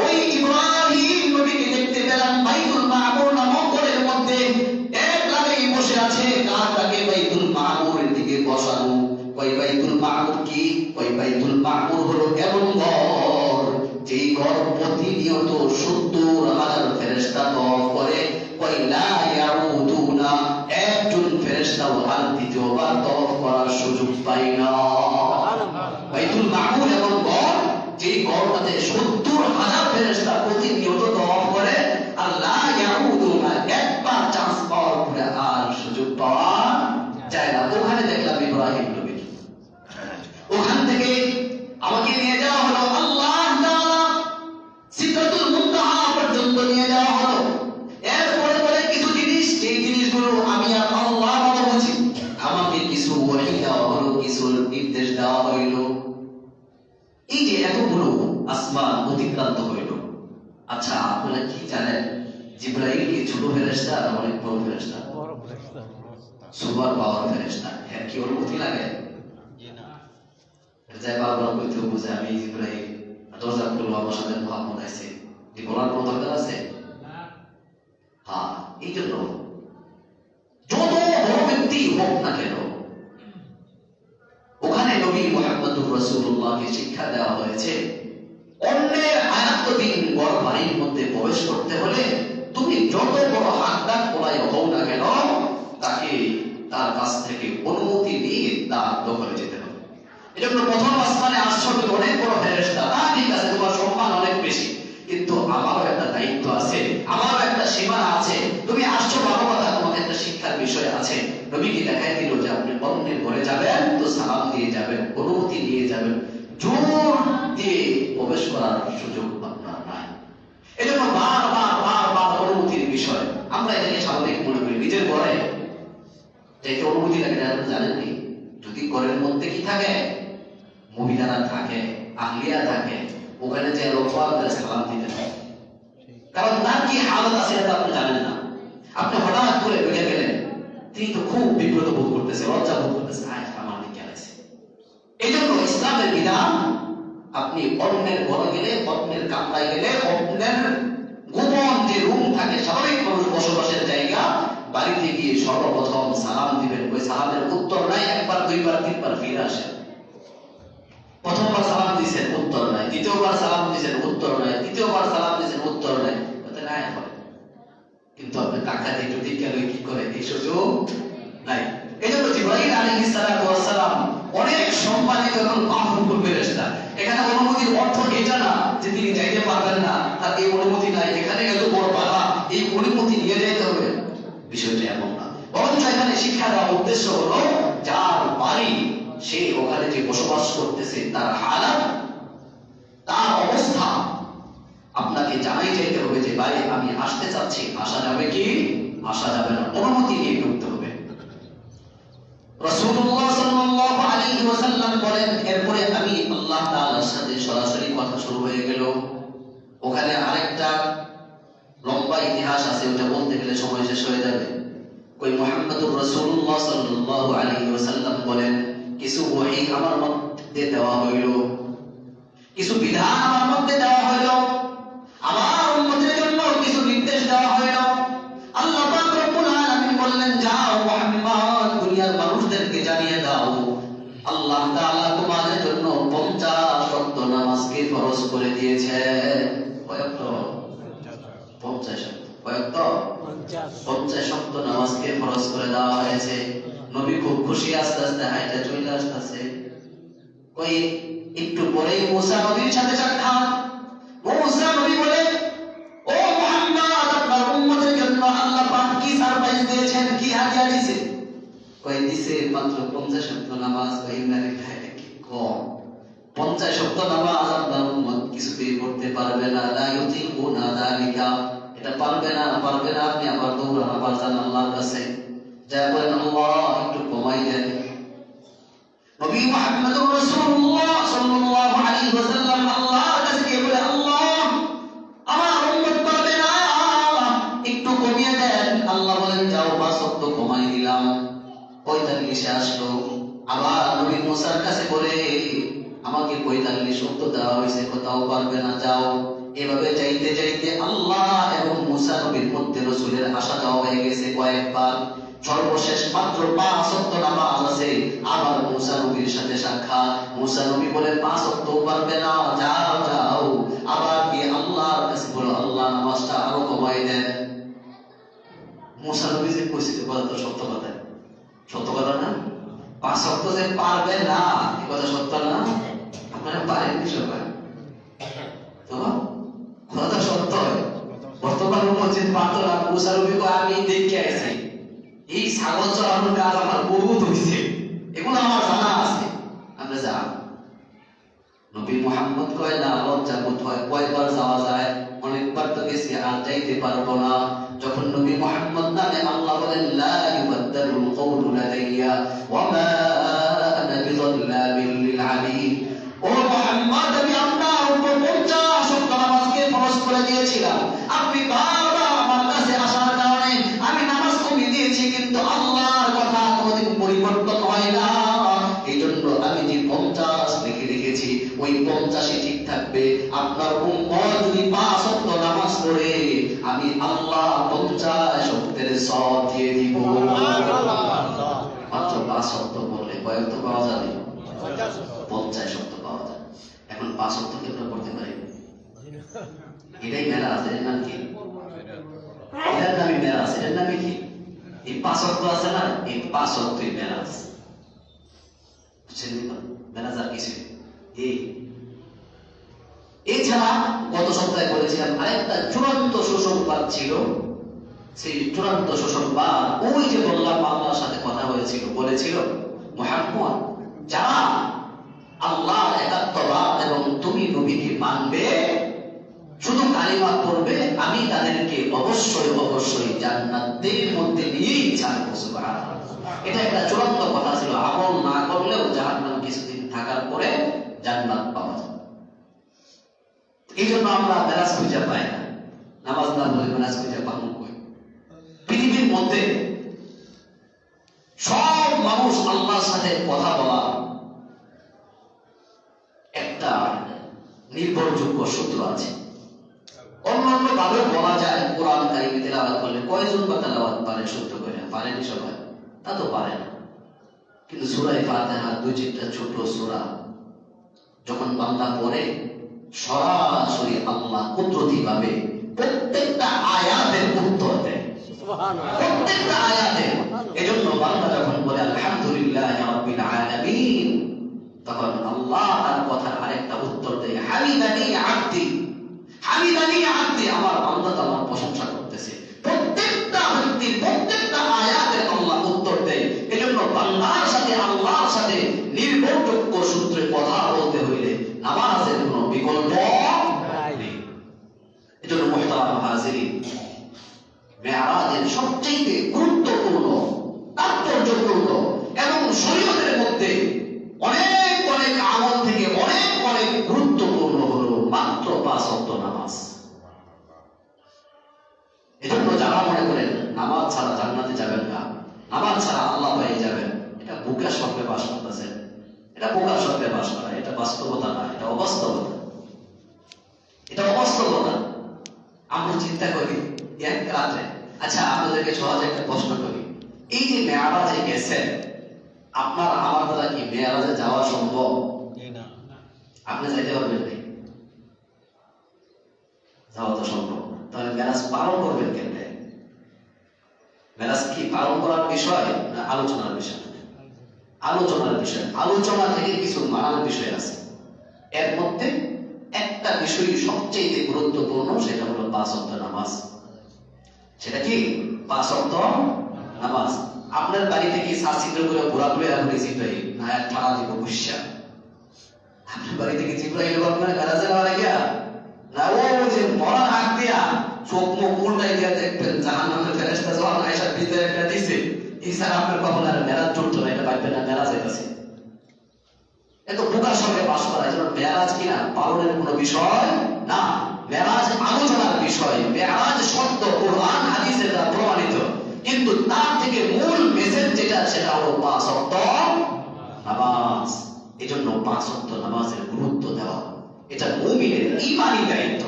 ওই ইব্রাহিম নবীকে দেখতে পেলাম বাইতুল মা'মুর নামক ঘরের মধ্যে এক লাগাই বসে আছে, কাঁধটাকে বাইতুল মা'মুরের দিকে বসানো। ওই বাইতুল মা'মুর কি? ওই বাইতুল মা'মুর হলো এমন ঘর, যেই ঘর প্রতিনিয়ত ৭০,০০০ ফেরেশতা তওয়াফ করে। ওই লা ইয়াউদুনা, একজন ফেরেশতাও আর দ্বিতীয়বার তওয়াফ করার সুযোগ পায় না। বাইতুল মা'মুর এমন ঘর, যেই ঘরটাতে ৭০,০০০ ফেরেশতা প্রতিনিয়ত তওয়াফ করে। আর লা ইয়াউদুনা, একবার চান্স পাওয়ার পরে আর সুযোগ পাওয়া যায় না। ওখানে দেখলাম ইব্রাহিম নবী। ওখান থেকে আমাকে নিয়ে যাওয়া হলো আল্লাহ তাআলা সিদরাতুল মুনতাহা পর্যন্ত নিয়ে যাওয়া হলো। এরপরে পরে কিছু জিনিস, যে জিনিসগুলো আমি আর আল্লাহ ভালো বুঝি, আমাকে কিছু ওহী দেওয়া হলো, কিছু নির্দেশ দেওয়া হইল। এই যে এতগুলো আসমান অতিক্রান্ত হইল। আচ্ছা, আপনারা কি জানেন জিবরাইল কি ছোট ফেরেশতা না অনেক বড় ফেরেশতা? বড় ফেরেশতা, সুপার পাওয়ার ফেরেশতা। এর কি অনুমতি লাগে? যাই বারবার কইতে বুঝে আমি জিবরাইল দরজা খুলবো, আমার সাথে মুহাম্মদ আছে, কি বলার কোনো দরকার আছে? হ্যাঁ, এই জন্য যত বড় ব্যক্তি হোক না কেন, ওখানে নবী মুহাম্মদুর রাসূলুল্লাহকে শিক্ষা দেওয়া হয়েছে, অন্যের আয়াত্তহীন ঘর বাড়ির মধ্যে প্রবেশ করতে হলে তুমি যত বড় হাতদার পোলাই হও না কেন, তাকে তার কাছ থেকে অনুমতি নিয়ে তার দখলে যেতে হবে। এজন্য প্রথম আসমানে আসছো তুমি অনেক বড় ফেরেশতা, তা ঠিক আছে, তোমার সম্মান অনেক বেশি, কিন্তু আমারও একটা দায়িত্ব আছে, আমারও একটা সীমানা আছে। তুমি আসছো ভালো কথা, তোমাকে একটা শিক্ষার বিষয় আছে। নবীকে দেখাই দিল যে আপনি অন্যের ঘরে যাবেন তো সালাম দিয়ে যাবেন, অনুমতি দিয়ে যাবেন, জোর দিয়ে প্রবেশ করার সুযোগ আপনার নাই। এজন্য বারবার অনুমতির বিষয় আমরা এটাকে স্বাভাবিক মনে করি। নিজের ঘরে যাইতে অনুমতি লাগে না, জানেননি? যদি ঘরের মধ্যে কি থাকে, মহিলারা থাকে, আহলিয়া থাকে, ওখানে যে লোকবার সালাম দিতে হয়, কারণ তার কি হালত আছে এটা আপনি জানেন না। আপনি হঠাৎ করে ঢুকে গেলেন, তিনি তো খুব বিব্রত বোধ করতেছে, লজ্জা বোধ করতেছে, আমার দিকে আছে। এই জন্য ইসলামের বিধান, আপনি অন্যের ঘরে গেলে, অন্যের কামরায় গেলে, অন্যের গোপন যে রুম থাকে, স্বাভাবিক মানুষ বসবাসের জায়গা, বাড়িতে গিয়ে সর্বপ্রথম সালাম দিবেন। ওই সালামের উত্তর নাই, একবার দুইবার তিনবার ফিরে আসে। প্রথমবার সালাম দিয়েছেন, উত্তর নাই, দ্বিতীয়বার সালাম দিয়েছেন, উত্তর নাই, তৃতীয়বার সালাম দিয়েছেন, উত্তর নাই, নাই হয়। কিন্তু আপনি টাকা দিয়ে যদি গেলে কি করে, এই সুযোগ নাই। এই জন্য জিবরাইল আলাইহিস সালাতু ওয়াস সালাম অনেক সম্মানিত এবং মাহবুব ফেরেশতা। এখানে অনুমতির অর্থ এটা না যে তিনি যাইতে পারবেন না, তার এই অনুমতি নাই, এখানে এত বড় বাধা, এই অনুমতি নিয়ে যাইতে হবে, বিষয়টা এমন না। বরঞ্চ এখানে শিক্ষা দেওয়ার উদ্দেশ্য হলো, যার বাড়ি সে ওখানে যে বসবাস করতেছে, তার হালাত, তার অবস্থা আপনাকে জানাই যেতে হবে যে ভাই আমি আসতে চাচ্ছি, আসা যাবে কি আসা যাবে না, অনুমতি নিয়ে ঢুকতে হবে। রাসূলুল্লাহ সাল্লাল্লাহু আলাইহি ওয়াসাল্লাম বলেন, এরপরে আমি আল্লাহ তাআলার সাথে সরাসরি কথা শুরু হয়ে গেল। ওখানে আরেকটা লম্বা ইতিহাস আছে, ওটা বলতে গেলে সময় শেষ হয়ে যাবে। কই মুহাম্মদুর রাসূলুল্লাহ সাল্লাল্লাহু আলাইহি ওয়াসাল্লাম বলেন, কিছু ওহী আমার মধ্যে দেওয়া হইল, কিছু বিধান আমার মধ্যে দেওয়া হইল, আমার উম্মতের জন্য কিছু নির্দেশ দেওয়া হইল। আল্লাহ পাক রব্বুল আলামিন বললেন, যাও মুহাম্মদ, দুনিয়ার মানুষদেরকে জানিয়ে দাও, আল্লাহ তাআলা তোমাদের জন্য 50 ওয়াক্ত নামাজকে ফরজ করে দিয়েছে। কয়ক্ত? 50 ওয়াক্ত। কয়ক্ত? 50 ওয়াক্ত নামাজকে ফরজ করে দেওয়া হয়েছে। নবী খুব খুশি, আস্তে আস্তে হাইটা চলে আসতেছে। কই একটু পরেই মুসা নবীর সাথে সাক্ষাৎ। মুসা নবী বলে, ও মুহাম্মদ, আপনার উম্মতের জন্য আল্লাহ পাক কি সারপ্রাইজ দিয়েছেন, কি হাদিয়া দিয়েছে? কই দিছে মাত্র 50 ওয়াক্ত নামাজ। ওই মানে এটা কি কম? 50 ওয়াক্ত নামাজ আপনার উম্মত কিছুতেই করতে পারবে না, লা ইউতিকুনা যালিকা, এটা পারবে না, পারবে না। আপনি আবার দৌড়ান, আবার যান আল্লাহর কাছে, যা বলেন আল্লাহ একটু কমাই দেন। নবী মুহাম্মদুর রাসূলুল্লাহ সাল্লাল্লাহু আলাইহি ওয়াসাল্লাম আল্লাহর কাছে গিয়ে বলে, আল্লাহ আমার উম্মত পারবে না, একটু কমিয়ে দেন। আল্লাহ বলেন, যাও 5 ওয়াক্ত কমাই দিলাম। 45 আসলো। আবার নবী মুসার কাছে বলে, আমাকে 45 ওয়াক্ত দেওয়া হয়েছে, কোথাও পারবে না, যাও। এভাবে চাইতে চাইতে আল্লাহ এবং মুসা নবীর মধ্যে রাসূলের আসা যাওয়া হয়ে গেছে কয়েকবার। সর্বশেষ মাত্র 5 ওয়াক্ত নামাজ আছে। আবার মুসা নবীর সাথে সাক্ষাৎ। মুসা নবী বলে, 5 ওয়াক্ত পারবে না, যাও যাও। আবার কি আল্লাহর কাছে বলো, আল্লাহ নামাজটা আরো কমাই দেন। মুসা নবী যে কইছে, কথা তো সত্য কথা, সত্য কথা না? 5 ওয়াক্ত যে পারবে না, এই কথা সত্য না? আপনারা পারেন কি সবাই? তো কথা সত্য। বর্তমান মসজিদ পারতো না। মুসা নবী কয়, আমি দেখে আইছি, এই ছাগল চড়ানোর কাজ আমার বহুত হয়েছে, এগুলো আমার মুহাম্মদ কয় না, লজ্জা বোধ হয়। কয়বার যাওয়া যায়? অনেকবার তো গেছি, আর যাইতে পারবো না। যখন নবী মুহাম্মদ নামে আল্লাহ বলেন লা ইউবাদদালুল কওলু লাদাইয়া ওয়া মা আনা বিযাল্লামিন লিল আবিদ। ও মুহাম্মদ, আমি আপনার উপর 50 ওয়াক্ত নামাজকে ফরজ করে দিয়েছিলাম। আপনি বারবার আমার কাছে আসার কারণে আমি নামাজ কমিয়ে দিয়েছি, কিন্তু আল্লাহর কথা কোনোদিন পরিবর্তন হয় না। এই জন্য আমি যে 50 লিখে রেখেছি ওই 50ই ঠিক থাকবে। আপনার উম্মত যদি 5 ওয়াক্ত নামাজ পড়ে আমি আল্লাহ 50 ওয়াক্তের সওয়াব দিয়ে দিব। মাত্র 5 ওয়াক্ত পড়লে কয় ওয়াক্ত পাওয়া যাবে? 50 ওয়াক্ত পাওয়া যাবে। এখন 5 ওয়াক্ত কেমনে পড়তে পারি? এটাই মেরাজ। এর নাম কি? এটার নামই মেরাজ। এটার নামই কি? এই 5 ওয়াক্ত আছে না, এই 5 ওয়াক্তই মেরাজ। বুঝছেন? মেরাজ আর কিছু এছাড়া গত সপ্তাহে বলেছিলাম আরেকটা চূড়ান্ত সুসংবাদ ছিল। সেই চূড়ান্ত সুসংবাদ ওই যে বললাম আল্লাহর সাথে কথা হয়েছিল, বলেছিল মুহাম্মদ যারা আল্লাহর একাত্মবাদ এবং তুমি নবীকে মানবে, শুধু কালিমা পড়বে, আমি তাদেরকে অবশ্যই অবশ্যই জান্নাতের মধ্যে নিয়েই ছাড়বো। সুবহানাল্লাহ। এটা একটা চূড়ান্ত কথা ছিল। আমল না করলেও জাহান্নাম কিছুদিন থাকার পরে জান্নাত পাওয়া যায়। এই জন্য আমরা মেরাজ খুঁজে পাই না, নামাজ না পড়লে মেরাজ খুঁজে পাবো কই? পৃথিবীর মধ্যে সব মানুষ আল্লাহর সাথে কথা বলা একটা নির্ভরযোগ্য সূত্র আছে। অন্যান্য ভাবে বলা যায় কোরআন কারিমে তেলাওয়াত করলে কয়জন বা তেলাওয়াত পারে? শুদ্ধ করে পারেনি সবাই, তা তো পারে না। কিন্তু সূরা ফাতিহা 2-4টা ছোট সূরা যখন বান্দা পড়ে সরাসরি আল্লাহ কুদরতি ভাবে প্রত্যেকটা আয়াতের উত্তর দেয়। সুবহানাল্লাহ। প্রত্যেকটা আয়াতে। এজন্য বান্দা যখন বলে আলহামদুলিল্লাহি রাব্বিল আলামিন, তখন আল্লাহ তার কথার আরেকটা উত্তর দেয় হামিদানি আব্দি। হামিদানি আব্দি, আমার বান্দা তো আমার প্রশংসা করতেছে। প্রত্যেকটা ব্যক্তির প্রত্যেকটা আয়াতে আল্লাহ উত্তর দেয়। এজন্য বান্দার সাথে আল্লাহর সাথে নির্ভরযোগ্য সূত্রে কথা বলতে হইলে নামাজের কোনো বিকল্প নেই। এজন্য মুহতারাম হাজিরিন, মেরাজের সবচেয়ে গুরুত্বপূর্ণ, তাৎপর্যপূর্ণ এবং শরীয়তের মধ্যে অনেক অনেক আমল থেকে অনেক অনেক গুরুত্বপূর্ণ হলো মাত্র 5 ওয়াক্ত নামাজ। এজন্য যারা মনে করেন নামাজ ছাড়া জান্নাতে যাবেন না, নামাজ ছাড়া আল্লাহ পেয়ে যাবেন, এটা বোকার স্বপ্নে বাস করতেছেন। এটা বোকার স্বপ্নে বাস করা, এটা বাস্তবতা না, এটা অবাস্তবতা। এটা অবাস্তবতা। আমরা চিন্তা করি এক রাত্রে। আচ্ছা, আপনাদেরকে সহজে একটা প্রশ্ন করি, এই যে মেরাজে গেছেন, আপনার আমার দ্বারা কি মেরাজে যাওয়া সম্ভব? আপনি যাইতে পারবেন না, যাওয়া তো সম্ভব। তাহলে মেরাজ পালন করবেন কেমনে? মেরাজ কি পালন করার বিষয় না আলোচনার বিষয়? আলোচনার বিষয়। আলোচনা থেকে কিছু মানার বিষয় আছে। এর মধ্যে একটা বিষয় সবচেয়ে গুরুত্বপূর্ণ, সেটা হলো 5 ওয়াক্ত নামাজ। সেটা কি? 5 ওয়াক্ত নামাজ। আপনার বাড়ি থেকে সাচিত্র করে ঘোরাঘুরি আর জিব্রাইল না ঠাড়া দিব গুসা। আপনার বাড়ি থেকে জিব্রাইল আপনার মেরাজে নেওয়া লাগিয়া না, ও যে মরার আগ দিয়া চোখ মুখ উল্টাই দিয়া দেখবেন জাহান্নামের ফেরেশতা যখন আয়েশার ভিতরে একটা দিছে, এই স্যার আপনার কখন আর মেরাজ চলতো না, এটা ভাববেন না মেরাজ হইতাছে। এত বোকার সঙ্গে বাস করা। যেন মেরাজ কিনা পালনের কোনো বিষয় না, মেরাজ আলোচনার বিষয়। মেরাজ শব্দ কোরআন হাদিসের দ্বারা প্রমাণিত, কিন্তু তার থেকে মূল মেসেজ যেটা, সেটা হলো 5 ওয়াক্ত নামাজ। এজন্য 5 ওয়াক্ত নামাজের গুরুত্ব দেওয়া, এটা মুমিনের ঈমানি দায়িত্ব,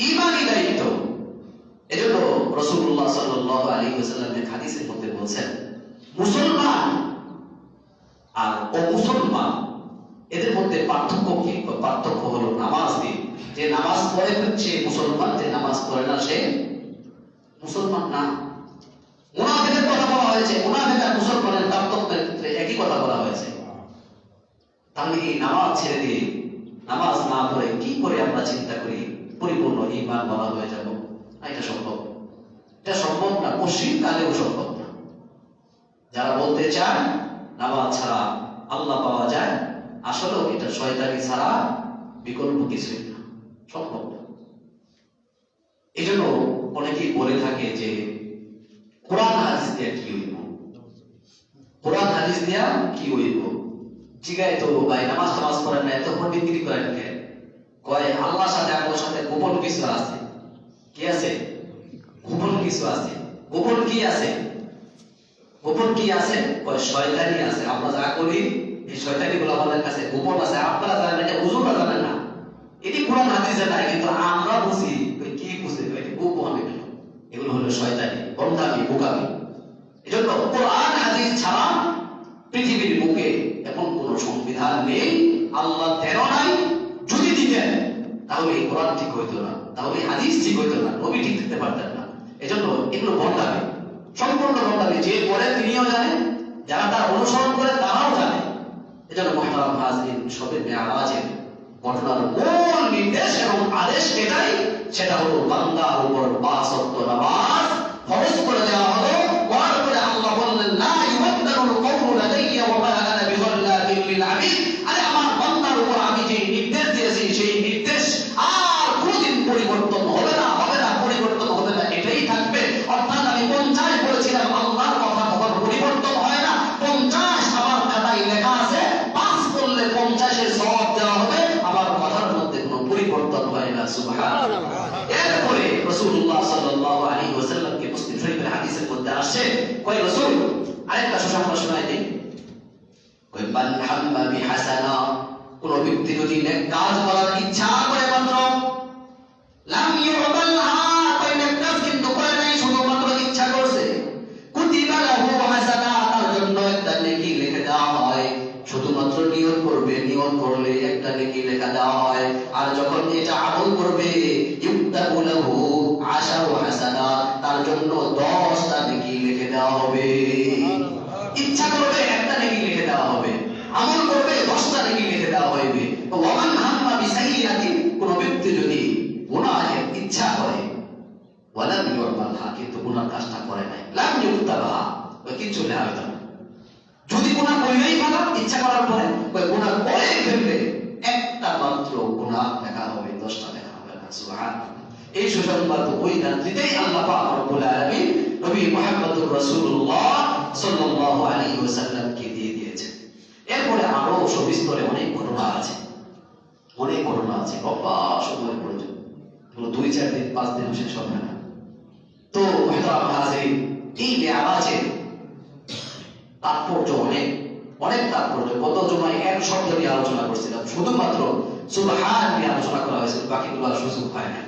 ঈমানি দায়িত্ব। এজন্য রাসূলুল্লাহ সাল্লাল্লাহু আলাইহি ওয়াসাল্লামের হাদিসের মধ্যে বলেছেন, মুসলমান আর অমুসলমান এদের মধ্যে পার্থক্য কি? পার্থক্য হলো নামাজ দিয়ে। যে নামাজ পড়ে হচ্ছে মুসলমান, যে নামাজ পড়ে না সে মুসলমান না। মুনাফিকের কথা বলা হয়েছে, মুনাফিক আর মুসলমানের পার্থক্যের ক্ষেত্রে একই কথা বলা হয়েছে। তাহলে এই নামাজ ছেড়ে দিয়ে নামাজ না পড়ে কি করে আমরা চিন্তা করি পরিপূর্ণ ঈমান বলা হয়ে যাব? এটা সম্ভব? এটা সম্ভব না, পশ্চিম কালেও সম্ভব না। যারা বলতে চায় নামাজ ছাড়া আল্লাহ পাওয়া যায়, আসলেও এটা শয়তানি ছাড়া বিকল্প কিছুই না, সম্ভব না। এই জন্য অনেকেই বলে থাকে যে কোরআন হাদিস দিয়া কি হইব, কোরআন হাদিস দিয়া কি হইব। জিগায় তো ভাই নামাজ টামাজ পড়েন না, এত পণ্ডিতগিরি করেন কে? কয় আল্লাহর সাথে আমার সাথে গোপন কিছু আছে। কি আছে? গোপন কিছু আছে। গোপন কি আছে? গোপন কি আছে? কয় শয়তানি আছে। আমরা যা করি এই শয়তানি গুলো আমাদের কাছে গোপন আছে, আপনারা জানেন না, হুজুররা জানেন না। এটি কোরআন হাদিসে নাই, কিন্তু আমরা বুঝি। কি বুঝে? এটি গোপন, এগুলো হলো শয়তানি, বন্ধামি, বোকামি। এজন্য কোরআন হাদিস ছাড়া পৃথিবীর বুকে এমন কোন সংবিধান নেই, আল্লাহ দেন নাই। যদি দিতেন তাহলে এই কোরআন ঠিক হইতো না, তাহলে হাদিস ঠিক হইতো না, নবী ঠিক থাকতে পারতেন না। এজন্য এগুলো বন্ধামি, সম্পূর্ণ বন্ধামি। যে করে তিনিও জানেন, যারা তার অনুসরণ করে তারাও জানে। এজন্য মুহতারাম হাজিরিন, শবে মেরাজের ঘটনার মূল নির্দেশ এবং আদেশ এটাই, সেটা হলো বান্দার উপর 5 ওয়াক্ত নামাজ ফরজ করে দেওয়া হলো। ওয়ার করে আল্লাহ বললেন, লা ইউবাদদালুল কওলু লাদাইয়া ওয়া মা আনা বিযাল্লামিল লিল আবিদ। আরে আমার বান্দার উপর আমি যে নির্দেশ দিয়েছি, সেই নির্দেশ আর কোনদিন পরিবর্তন হবে না, হবে না, পরিবর্তন হবে না, এটাই থাকবে। অর্থাৎ আমি 50 বলেছিলাম, আল্লাহর কথা কখনো পরিবর্তন হয় না। 50 আমার খাতায় লেখা আছে, 5 করলে 50 এর সওয়াব দেওয়া হবে, আমার কথার মধ্যে কোনো পরিবর্তন হয় না। সুবহানাল্লাহ। এরপরে রাসূলুল্লাহ সাল্লাল্লাহু আলাইহি ওয়াসাল্লামকে মুসলিম শরীফের হাদিসের মধ্যে আসে, কয় রাসূল আরেকটা সুসংবাদ শোনায় দেন। কয় মান হাম্মা বিহাসানা, কোন ব্যক্তি যদি নেক কাজ করার ইচ্ছা করে মাত্র, লাম ইউবালহা, কয় নেক কাজ কিন্তু করে নাই, শুধুমাত্র ইচ্ছা করছে, কুতিবা লাহু হাসানা, তার জন্য একটা নেকি লিখে দেওয়া হয়। শুধুমাত্র নিয়ত করবে, নিয়ত করলে একটা নেকি লেখা দেওয়া হয়। আর যখন এটা আমল করবে, ইউক্তাবু লাহু 10 হাসানা, তার জন্য 10টা নেকি লিখে দেওয়া হবে। ইচ্ছা করবে একটা নেকি লিখে দেওয়া হবে, আমল করবে 10টা নেকি লিখে দেওয়া হবে। ওয়া মান হাম্মা বিসাইয়্যাতিন, কোন ব্যক্তি যদি গুনাহের ইচ্ছা করে, ওয়ালাম ইউবালহা, কিন্তু গুনাহ কাজটা করে নাই, লাম ইউক্তাবহা, কিছু লেখা হবে না। যদি গুনাহ করেই ফেলা, ইচ্ছা করার পরে ওই গুনাহ করে ফেললে একটা মাত্র গুনাহ লেখা হবে, 10টা লেখা হবে না। সুবহানাল্লাহ। এই সুসংবাদ ওই রাত্রিতেই আল্লাহ পাক রব্বুল আলামিন নবী মুহাম্মদুর রাসূলুল্লাহ সাল্লাল্লাহু আলাইহি ওয়াসাল্লামকে দিয়ে দিয়েছেন। এরপরে আরো সবিস্তরে অনেক ঘটনা আছে, অনেক ঘটনা আছে, লম্বা সময়ের প্রয়োজন, এগুলো 2-4 দিন 5 দিন শেষ হবে না। তো মুহতারাম হাজিরিন, এই মেরাজের তাৎপর্য অনেক, অনেক তাৎপর্য। গত জুমায় এক শব্দ নিয়ে আলোচনা করছিলাম, শুধুমাত্র সুবহান নিয়ে আলোচনা করা হয়েছিল, বাকিগুলো আর সুযোগ হয় না।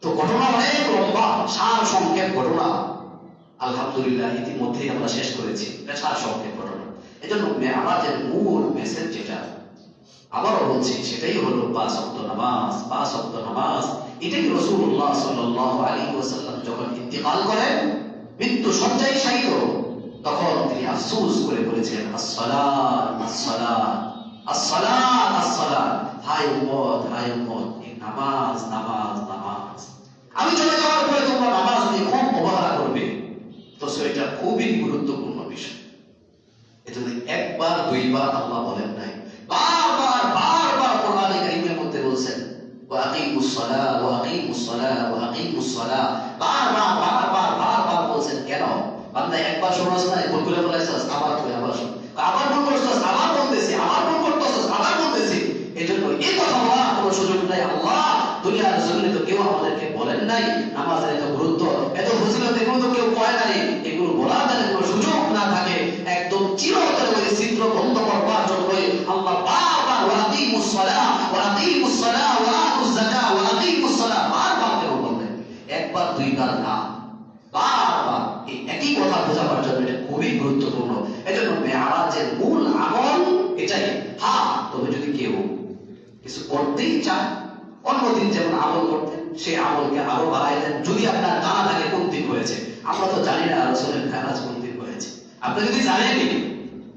তো ঘটনা অনেক লম্বা, সার সংক্ষেপ ঘটনা। আলহামদুলিল্লাহ ইতিমধ্যেই আমরা শেষ করেছি, এটা সার সংক্ষেপ ঘটনা। এজন্য মেরাজের মূল মেসেজ যেটা আবারও বলছি, সেটাই হলো 5 ওয়াক্ত নামাজ। 5 ওয়াক্ত নামাজ, এটাই রাসূলুল্লাহ সাল্লাল্লাহু আলাইহি ওয়াসাল্লাম যখন ইন্তিকাল করেন, মৃত্যু শয্যায় শায়িত, তখন তিনি আফসোস করে বলেছেন, আসসালাত আসসালাত আসসালাত আসসালাত, হায় উম্মত, হায় উম্মত, এই নামাজ নামাজ নামাজ, আমি চলে যাওয়ার পরে তোমরা নামাজ নিয়ে খুব অবহেলা করবে। তো সেটা খুবই গুরুত্বপূর্ণ বিষয়। এজন্য একবার দুইবার আল্লাহ বলেন নাই, বারবার বারবার কোরআনে কারীমের মধ্যে বলছেন, ওয়া আকিমুস সালাহ ওয়া আকিমুস সালাহ ওয়া আকিমুস সালাহ, বারবার বারবার বারবার বলছেন। কেন? বান্দা একবার শোনাস না, ভুল করে বলেছস, আবার তুই আবার শোন, আবার ভুল করছস, আবার বলতেছি, আবার ভুল করতেছস, আবার বলতেছি। এজন্য এই কথা বলার কোনো সুযোগ নাই। আল্লাহ দুনিয়ার জমিনে তো কেউ আমাদেরকে বলেন নাই নামাজের এত গুরুত্ব, এত ফজিলত, এগুলো তো কেউ কয় নাই। এগুলো বলার জন্য কোনো সুযোগ না থাকে, একদম চিরতরে ওই ছিদ্র বন্ধ করবার জন্যই আল্লাহ বারবার ওয়া আকিমুস সালাহ ওয়া আকিমুস সালাহ ওয়া আতুজ যাকাত ওয়া আকিমুস সালাহ বারবার কেন বললেন? একবার দুইবার না, বারবার এই একই কথা বোঝাবার জন্য এটা খুবই গুরুত্বপূর্ণ। এজন্য মেরাজের মূল আমল এটাই। হ্যাঁ, তবে যদি কেউ কিছু করতেই চায়, অন্যদিন যেমন আমল করতেন, সেই আমলকে আরো বাড়াই দেন। যদি আপনার জানা থাকে কোন দিন হয়েছে, আমরা তো জানি না রাসূলের মেরাজ কোন দিন হয়েছে। আপনি যদি জানেনই,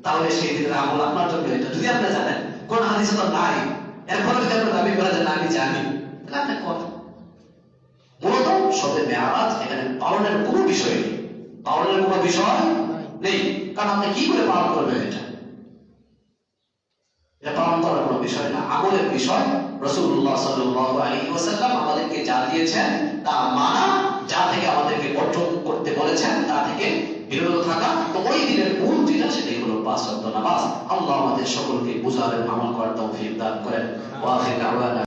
তাহলে সেই দিনের আমল আপনার জন্য এটা। যদি আপনি জানেন, কোন হাদিসে তো নাই, এরপরে যদি আপনি দাবি করেন যে আমি জানি, তাহলে আপনি কথা মূলত শবে মেরাজ এখানে পালনের কোনো বিষয় নেই, পালনের কোনো বিষয় নেই। কারণ আপনি কি করে পালন করবেন এটা? এটা পালন করার কোনো বিষয় না, আমলের বিষয়। রাসূলুল্লাহ সাল্লাল্লাহু আলাইহি ওয়াসাল্লাম আমাদেরকে যা দিয়েছেন তা মানা, যা থেকে আমাদেরকে বর্জন করতে বলেছেন তা থেকে বিরত থাকা। তো ওই দিনের মূল যেটা সেটাই হলো 5 ওয়াক্ত নামাজ। আল্লাহ আমাদের সকলকে বুঝার আমল করার তৌফিক দান করেন। ওয়া আখির দাওয়ানা